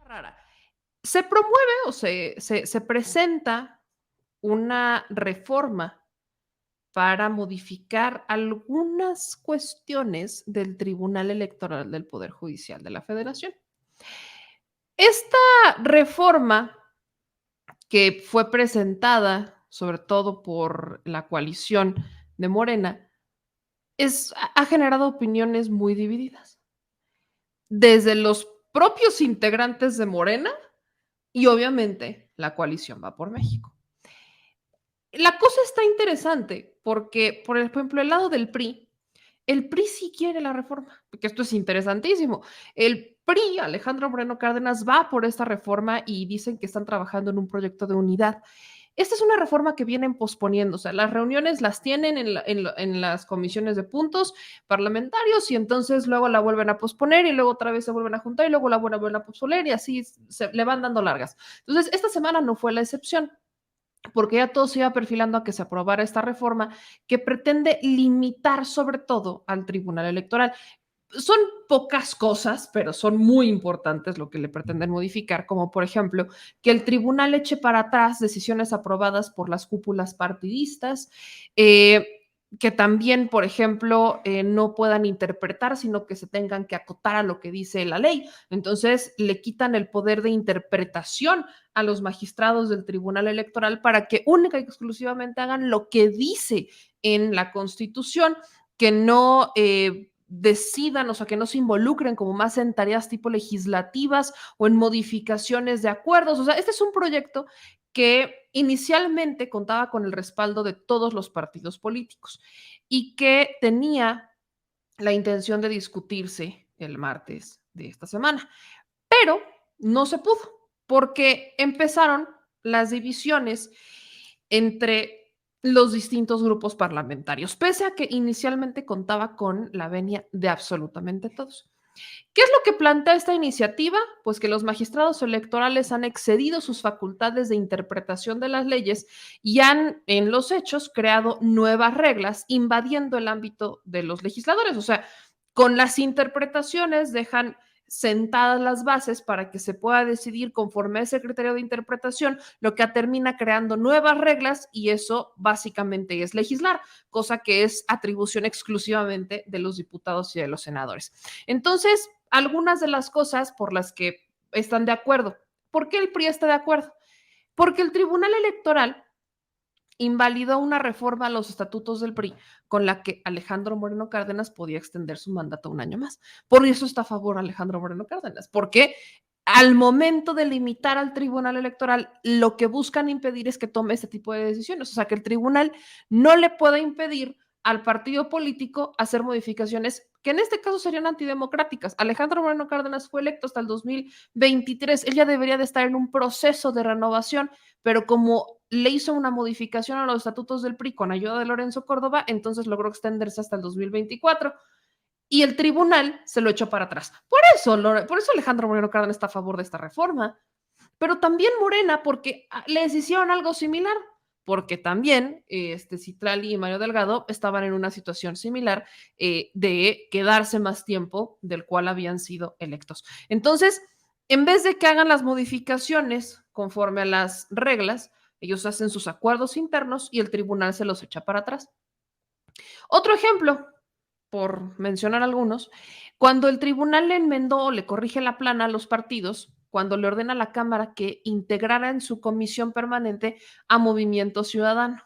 rara. Se promueve o se presenta una reforma para modificar algunas cuestiones del Tribunal Electoral del Poder Judicial de la Federación. Esta reforma, que fue presentada sobre todo por la coalición de Morena, ha generado opiniones muy divididas, desde los propios integrantes de Morena y obviamente la coalición Va por México. La cosa está interesante porque, por ejemplo, el lado del PRI, el PRI sí quiere la reforma, porque esto es interesantísimo. El PRI, Alejandro Moreno Cárdenas, va por esta reforma y dicen que están trabajando en un proyecto de unidad. Esta es una reforma que vienen posponiendo, o sea, las reuniones las tienen en las comisiones de puntos parlamentarios y entonces luego la vuelven a posponer y luego otra vez se vuelven a juntar y luego la vuelven a posponer y así se le van dando largas. Entonces, esta semana no fue la excepción porque ya todo se iba perfilando a que se aprobara esta reforma que pretende limitar sobre todo al Tribunal Electoral. Son pocas cosas, pero son muy importantes lo que le pretenden modificar, como por ejemplo que el tribunal eche para atrás decisiones aprobadas por las cúpulas partidistas, eh, que también, por ejemplo, no puedan interpretar, sino que se tengan que acotar a lo que dice la ley. Entonces, le quitan el poder de interpretación a los magistrados del Tribunal Electoral para que única y exclusivamente hagan lo que dice en la Constitución, que no decidan, o sea, que no se involucren como más en tareas tipo legislativas o en modificaciones de acuerdos. O sea, este es un proyecto que inicialmente contaba con el respaldo de todos los partidos políticos y que tenía la intención de discutirse el martes de esta semana, pero no se pudo porque empezaron las divisiones entre los distintos grupos parlamentarios, pese a que inicialmente contaba con la venia de absolutamente todos. ¿Qué es lo que plantea esta iniciativa? Pues que los magistrados electorales han excedido sus facultades de interpretación de las leyes y han, en los hechos, creado nuevas reglas invadiendo el ámbito de los legisladores. O sea, con las interpretaciones dejan sentadas las bases para que se pueda decidir conforme a ese criterio de interpretación, lo que termina creando nuevas reglas y eso básicamente es legislar, cosa que es atribución exclusivamente de los diputados y de los senadores. Entonces, algunas de las cosas por las que están de acuerdo. ¿Por qué el PRI está de acuerdo? Porque el Tribunal Electoral invalidó una reforma a los estatutos del PRI con la que Alejandro Moreno Cárdenas podía extender su mandato un año más. Por eso está a favor Alejandro Moreno Cárdenas, porque al momento de limitar al Tribunal Electoral, lo que buscan impedir es que tome este tipo de decisiones, o sea, que el tribunal no le pueda impedir al partido político hacer modificaciones que en este caso serían antidemocráticas. Alejandro Moreno Cárdenas fue electo hasta el 2023, él ya debería de estar en un proceso de renovación, pero como le hizo una modificación a los estatutos del PRI con ayuda de Lorenzo Córdoba, entonces logró extenderse hasta el 2024 y el tribunal se lo echó para atrás. Por eso Alejandro Moreno Cárdenas está a favor de esta reforma, pero también Morena porque les hicieron algo similar, porque también Citlali y Mario Delgado estaban en una situación similar de quedarse más tiempo del cual habían sido electos. Entonces, en vez de que hagan las modificaciones conforme a las reglas, ellos hacen sus acuerdos internos y el tribunal se los echa para atrás. Otro ejemplo, por mencionar algunos, cuando el tribunal le enmendó o le corrige la plana a los partidos, cuando le ordena a la Cámara que integrara en su comisión permanente a Movimiento Ciudadano.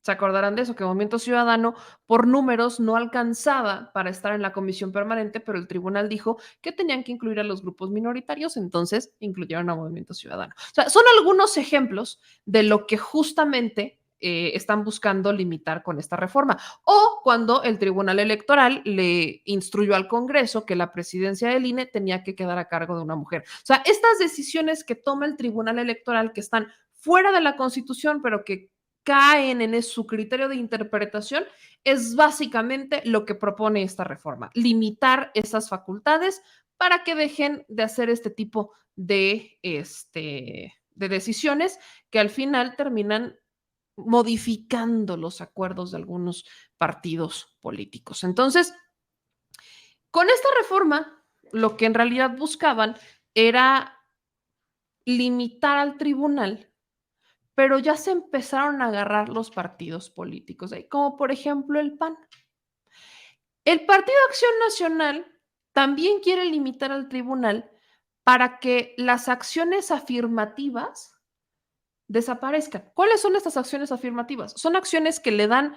Se acordarán de eso, que Movimiento Ciudadano por números no alcanzaba para estar en la comisión permanente, pero el tribunal dijo que tenían que incluir a los grupos minoritarios, entonces incluyeron a Movimiento Ciudadano. O sea, son algunos ejemplos de lo que justamente están buscando limitar con esta reforma. O cuando el Tribunal Electoral le instruyó al Congreso que la presidencia del INE tenía que quedar a cargo de una mujer. O sea, estas decisiones que toma el Tribunal Electoral que están fuera de la Constitución, pero que caen en su criterio de interpretación, es básicamente lo que propone esta reforma, limitar esas facultades para que dejen de hacer este tipo de decisiones que al final terminan modificando los acuerdos de algunos partidos políticos. Entonces, con esta reforma, lo que en realidad buscaban era limitar al tribunal, pero ya se empezaron a agarrar los partidos políticos, como por ejemplo el PAN. El Partido Acción Nacional también quiere limitar al tribunal para que las acciones afirmativas desaparezcan. ¿Cuáles son estas acciones afirmativas? Son acciones que le dan,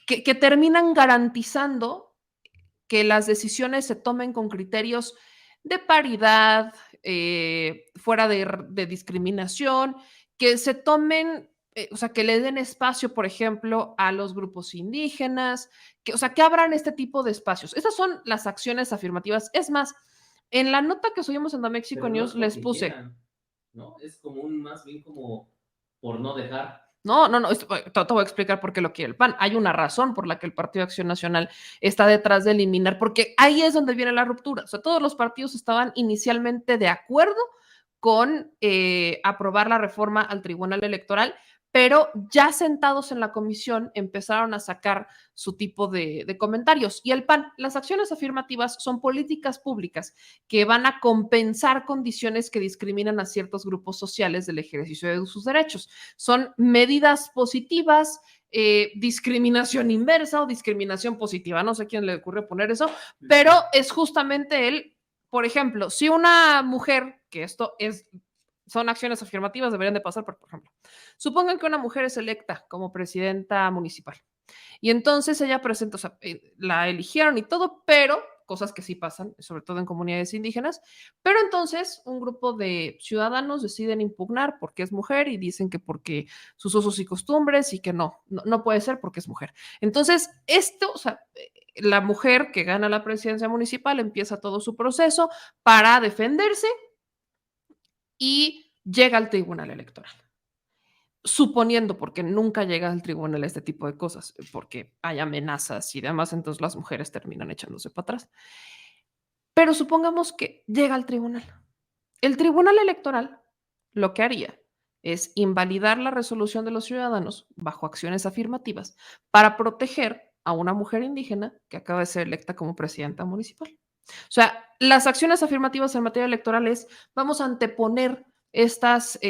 que terminan garantizando que las decisiones se tomen con criterios de paridad, fuera de discriminación, que se tomen, o sea, que le den espacio, por ejemplo, a los grupos indígenas, que, o sea, que abran este tipo de espacios. Esas son las acciones afirmativas. Es más, en la nota que subimos en The Mexico Pero no News es les porque puse, quieran, ¿no? Es como un, más bien como por no dejar. no, no, no, te voy a explicar por qué lo quiere el PAN. Hay una razón por la que el Partido de Acción Nacional está detrás de eliminar, porque ahí es donde viene la ruptura. O sea, todos los partidos estaban inicialmente de acuerdo con aprobar la reforma al Tribunal Electoral, pero ya sentados en la comisión empezaron a sacar su tipo de comentarios. Y el PAN, las acciones afirmativas son políticas públicas que van a compensar condiciones que discriminan a ciertos grupos sociales del ejercicio de sus derechos. Son medidas positivas, discriminación inversa o discriminación positiva. No sé quién le ocurrió poner eso, pero es justamente el, por ejemplo, si una mujer, que esto es, son acciones afirmativas, deberían de pasar por ejemplo, supongan que una mujer es electa como presidenta municipal y entonces ella presenta, o sea, la eligieron y todo, pero cosas que sí pasan, sobre todo en comunidades indígenas, pero entonces un grupo de ciudadanos deciden impugnar porque es mujer y dicen que porque sus usos y costumbres y que no puede ser porque es mujer. Entonces, esto, o sea, la mujer que gana la presidencia municipal empieza todo su proceso para defenderse y llega al tribunal electoral. Suponiendo, porque nunca llega al tribunal este tipo de cosas, porque hay amenazas y demás, entonces las mujeres terminan echándose para atrás. Pero supongamos que llega al tribunal. El tribunal electoral lo que haría es invalidar la resolución de los ciudadanos bajo acciones afirmativas para proteger a una mujer indígena que acaba de ser electa como presidenta municipal. O sea, las acciones afirmativas en materia electoral es, vamos a anteponer estos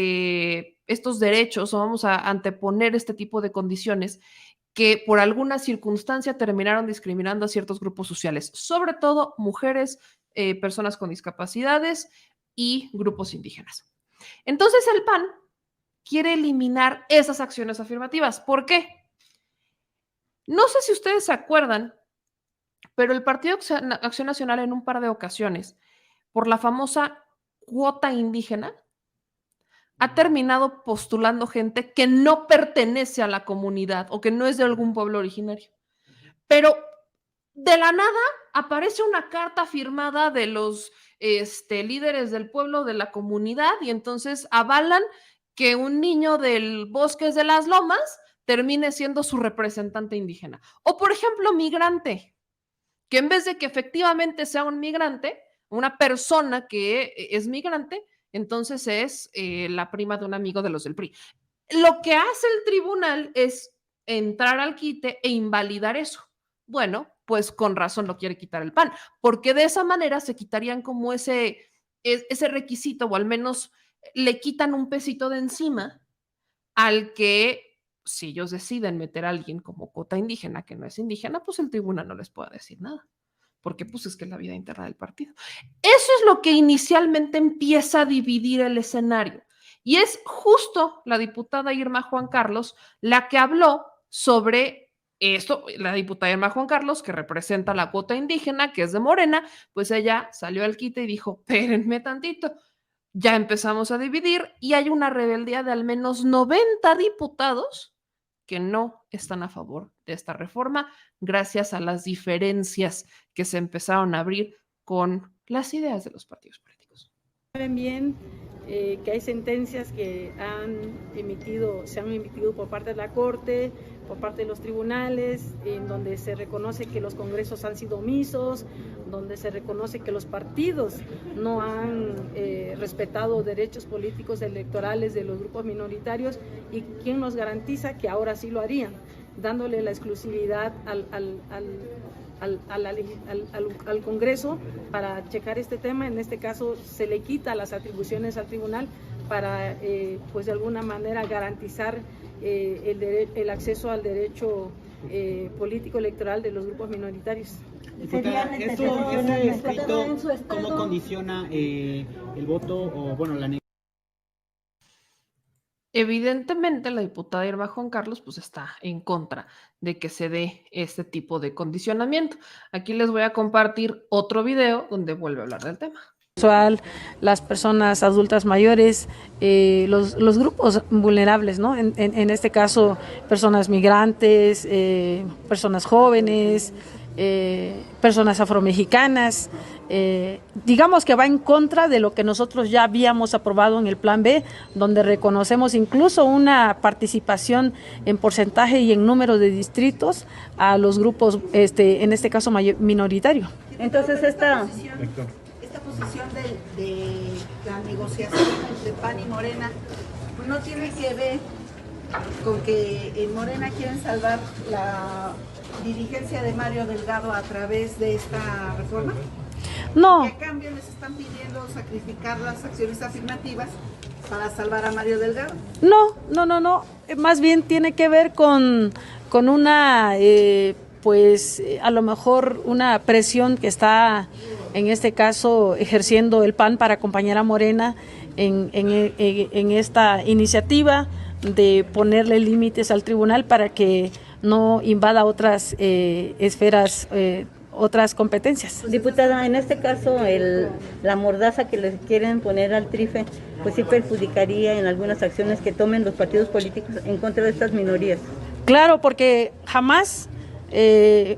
derechos o vamos a anteponer este tipo de condiciones que por alguna circunstancia terminaron discriminando a ciertos grupos sociales, sobre todo mujeres, personas con discapacidades y grupos indígenas. Entonces el PAN quiere eliminar esas acciones afirmativas. ¿Por qué? No sé si ustedes se acuerdan, pero el Partido Acción Nacional en un par de ocasiones, por la famosa cuota indígena, ha terminado postulando gente que no pertenece a la comunidad o que no es de algún pueblo originario. Pero de la nada aparece una carta firmada de los líderes del pueblo, de la comunidad, y entonces avalan que un niño del Bosques de las Lomas termine siendo su representante indígena. O, por ejemplo, migrante, que en vez de que efectivamente sea un migrante, una persona que es migrante, entonces es la prima de un amigo de los del PRI. Lo que hace el tribunal es entrar al quite e invalidar eso. Bueno, pues con razón lo quiere quitar el PAN, porque de esa manera se quitarían como ese requisito, o al menos le quitan un pesito de encima al que si ellos deciden meter a alguien como cuota indígena que no es indígena, pues el tribunal no les pueda decir nada, porque pues es que es la vida interna del partido. Eso es lo que inicialmente empieza a dividir el escenario. Y es justo la diputada Irma Juan Carlos la que habló sobre esto, la diputada Irma Juan Carlos, que representa la cuota indígena, que es de Morena, pues ella salió al quite y dijo, espérenme tantito, ya empezamos a dividir y hay una rebeldía de al menos 90 diputados que no están a favor de esta reforma gracias a las diferencias que se empezaron a abrir con las ideas de los partidos políticos. Saben bien que hay sentencias que se han emitido por parte de la Corte, por parte de los tribunales, en donde se reconoce que los congresos han sido omisos, donde se reconoce que los partidos no han respetado derechos políticos electorales de los grupos minoritarios, y quién nos garantiza que ahora sí lo harían, dándole la exclusividad al Congreso para checar este tema. En este caso se le quita las atribuciones al tribunal para pues de alguna manera garantizar el acceso al derecho político electoral de los grupos minoritarios. Diputada, ¿este escrito cómo condiciona el voto o bueno la negativa? Evidentemente, la diputada Irma Juan Carlos pues está en contra de que se dé este tipo de condicionamiento. Aquí les voy a compartir otro video donde vuelve a hablar del tema. Las personas adultas mayores, los grupos vulnerables, ¿no? En este caso, personas migrantes, personas jóvenes, personas afromexicanas, digamos que va en contra de lo que nosotros ya habíamos aprobado en el Plan B, donde reconocemos incluso una participación en porcentaje y en número de distritos a los grupos, en este caso minoritario. Entonces esta posición de la negociación entre PAN y Morena pues no tiene que ver con que en Morena quieren salvar la dirigencia de Mario Delgado a través de esta reforma. No. Y a cambio les están pidiendo sacrificar las acciones afirmativas para salvar a Mario Delgado. No. Más bien tiene que ver con una, pues a lo mejor una presión que está en este caso ejerciendo el PAN para acompañar a Morena en esta iniciativa de ponerle límites al tribunal para que no invada otras esferas, otras competencias. Diputada, en este caso la mordaza que le quieren poner al TRIFE, pues sí perjudicaría en algunas acciones que tomen los partidos políticos en contra de estas minorías. Claro, porque jamás,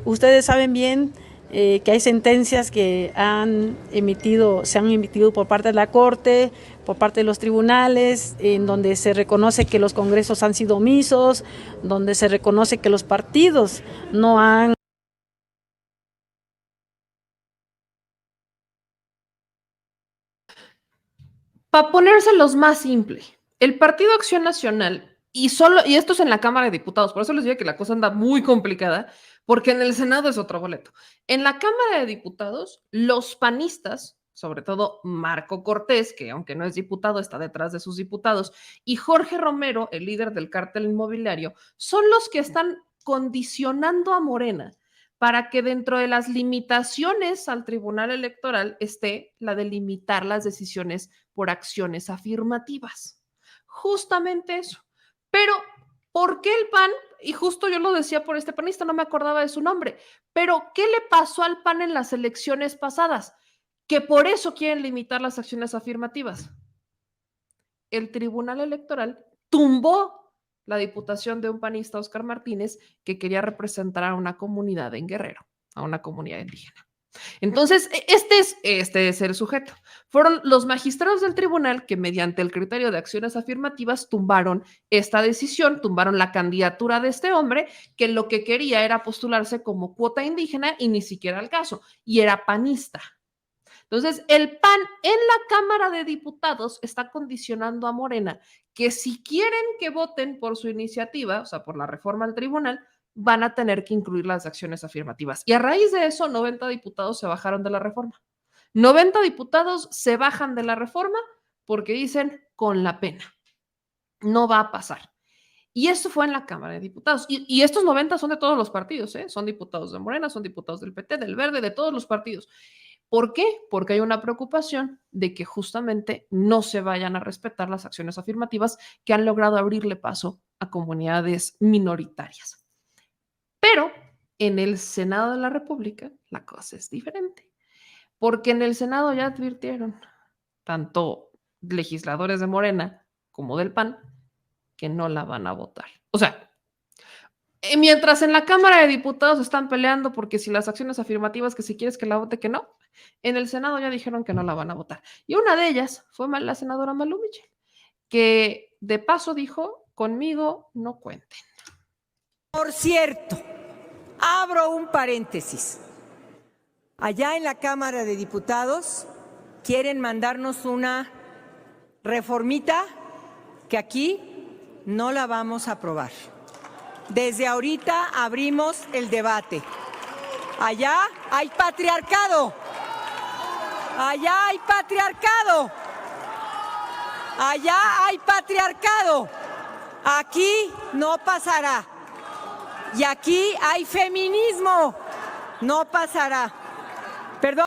ustedes saben bien que hay sentencias que se han emitido por parte de la Corte, por parte de los tribunales, en donde se reconoce que los congresos han sido omisos, donde se reconoce que los partidos no han... Para ponérselos más simple, el Partido Acción Nacional, y esto es en la Cámara de Diputados, por eso les digo que la cosa anda muy complicada, porque en el Senado es otro boleto. En la Cámara de Diputados, los panistas, sobre todo Marco Cortés, que aunque no es diputado, está detrás de sus diputados, y Jorge Romero, el líder del cártel inmobiliario, son los que están condicionando a Morena para que dentro de las limitaciones al Tribunal Electoral esté la de limitar las decisiones por acciones afirmativas. Justamente eso. Pero, ¿por qué el PAN? Y justo yo lo decía por este panista, no me acordaba de su nombre, pero ¿qué le pasó al PAN en las elecciones pasadas? Que por eso quieren limitar las acciones afirmativas. El Tribunal Electoral tumbó la diputación de un panista, Óscar Martínez, que quería representar a una comunidad en Guerrero, a una comunidad indígena. Entonces, este es el sujeto. Fueron los magistrados del tribunal que mediante el criterio de acciones afirmativas tumbaron esta decisión, tumbaron la candidatura de este hombre que lo que quería era postularse como cuota indígena y ni siquiera al caso, y era panista. Entonces, el PAN en la Cámara de Diputados está condicionando a Morena que si quieren que voten por su iniciativa, o sea, por la reforma al tribunal, van a tener que incluir las acciones afirmativas. Y a raíz de eso, 90 diputados se bajaron de la reforma. 90 diputados se bajan de la reforma porque dicen con la pena. No va a pasar. Y esto fue en la Cámara de Diputados. Y estos 90 son de todos los partidos, ¿eh? Son diputados de Morena, son diputados del PT, del Verde, de todos los partidos. ¿Por qué? Porque hay una preocupación de que justamente no se vayan a respetar las acciones afirmativas que han logrado abrirle paso a comunidades minoritarias. Pero en el Senado de la República la cosa es diferente, porque en el Senado ya advirtieron, tanto legisladores de Morena como del PAN, que no la van a votar. O sea, mientras en la Cámara de Diputados están peleando porque si las acciones afirmativas que si quieres que la vote que no, en el Senado ya dijeron que no la van a votar. Y una de ellas fue la senadora Malú Michel, que de paso dijo, conmigo no cuenten. Por cierto, abro un paréntesis. Allá en la Cámara de Diputados quieren mandarnos una reformita que aquí no la vamos a aprobar. Desde ahorita abrimos el debate. Allá hay patriarcado. Allá hay patriarcado. Allá hay patriarcado. Aquí no pasará. Y aquí hay feminismo. No pasará. Perdón.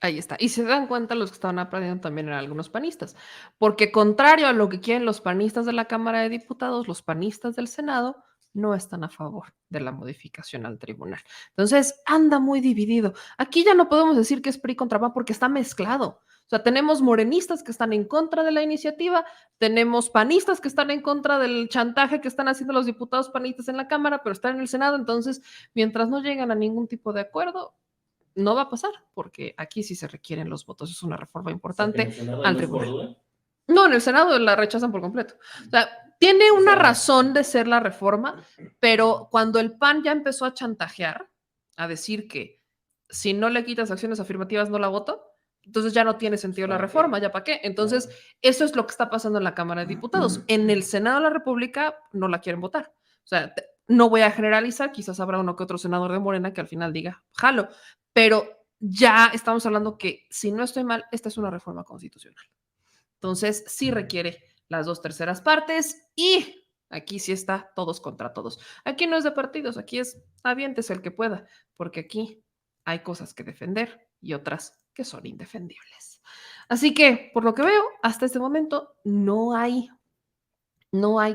Ahí está. Y se dan cuenta los que estaban aprendiendo también eran algunos panistas, porque contrario a lo que quieren los panistas de la Cámara de Diputados, los panistas del Senado no están a favor de la modificación al tribunal. Entonces, anda muy dividido. Aquí ya no podemos decir que es PRI contra PAN porque está mezclado. O sea, tenemos morenistas que están en contra de la iniciativa, tenemos panistas que están en contra del chantaje que están haciendo los diputados panistas en la Cámara, pero están en el Senado. Entonces, mientras no llegan a ningún tipo de acuerdo, no va a pasar, porque aquí sí se requieren los votos. Es una reforma importante al tribunal. No, en el Senado la rechazan por completo. O sea, tiene una razón de ser la reforma, pero cuando el PAN ya empezó a chantajear, a decir que si no le quitas acciones afirmativas no la voto, entonces ya no tiene sentido la reforma, ¿ya para qué? Entonces, eso es lo que está pasando en la Cámara de Diputados. En el Senado de la República no la quieren votar. O sea, no voy a generalizar, quizás habrá uno que otro senador de Morena que al final diga, jalo, pero ya estamos hablando que, si no estoy mal, esta es una reforma constitucional. Entonces, sí requiere las 2/3 partes y aquí sí está todos contra todos. Aquí no es de partidos, aquí es aviéntese el que pueda, porque aquí hay cosas que defender y otras que son indefendibles. Así que, por lo que veo, hasta este momento no hay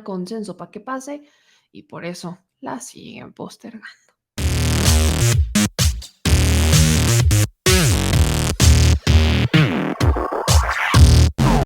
consenso para que pase y por eso la siguen postergando.